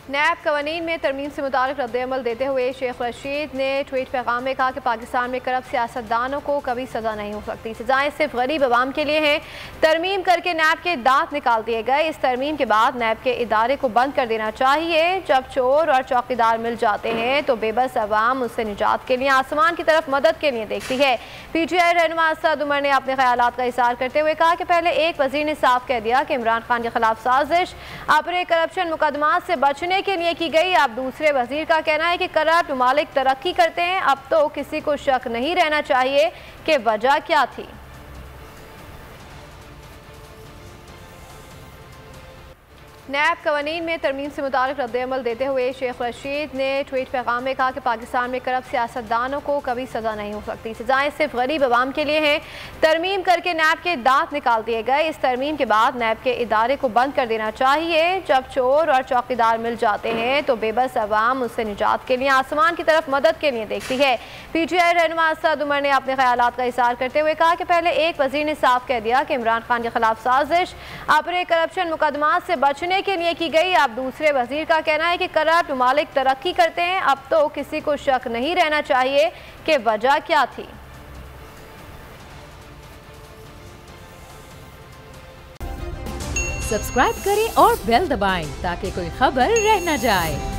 नैब कवानीन में तरमीम से मुतालिक रद्द-ए-अमल देते हुए शेख रशीद ने ट्वीट पैगाम में कहा कि पाकिस्तान में करप्ट सियासतदानों को कभी सज़ा नहीं हो सकती। सज़ाएं सिर्फ गरीब अवाम के लिए हैं। तरमीम करके नैब के दांत निकाल दिए गए। इस तरमीम के बाद नैब के इदारे को बंद कर देना चाहिए। जब चोर और चौकीदार मिल जाते हैं तो बेबस अवाम उससे निजात के लिए आसमान की तरफ मदद के लिए देखती है। PTI रहनुमा असद उमर ने अपने ख्यालात का इज़हार करते हुए कहा कि पहले एक वज़ीर ने साफ कह दिया कि इमरान खान के खिलाफ साजिश अपने करप्शन मुकदमात से बचने के लिए की गई। अब दूसरे वजीर का कहना है कि करप्ट ममालिक तरक्की करते हैं। अब तो किसी को शक नहीं रहना चाहिए कि वजह क्या थी। नैब कवानीन में तरमीम से मुतालिक रद्द-ए-अमल देते हुए शेख रशीद ने ट्वीट पैगाम में कहा कि पाकिस्तान में करप्ट सियासतदानों को कभी सज़ा नहीं हो सकती। सज़ाएं सिर्फ गरीब अवाम के लिए हैं। तरमीम करके नैब के दांत निकाल दिए गए। इस तरमीम के बाद नैब के इदारे को बंद कर देना चाहिए। जब चोर और चौकीदार मिल जाते हैं तो बेबस अवाम उससे निजात के लिए आसमान की तरफ मदद के लिए देखती है। PTI रहनुमा असद उमर ने अपने ख्यालात का इज़हार करते हुए कहा कि पहले एक वज़ीर ने साफ कह दिया कि इमरान खान के खिलाफ साजिश अपने करप्शन मुकदमात से बचने के लिए की गई। अब दूसरे वजीर का कहना है कि करप्ट ममालिक तरक्की करते हैं। अब तो किसी को शक नहीं रहना चाहिए कि वजह क्या थी। सब्सक्राइब करें और बेल दबाएं ताकि कोई खबर रह न जाए।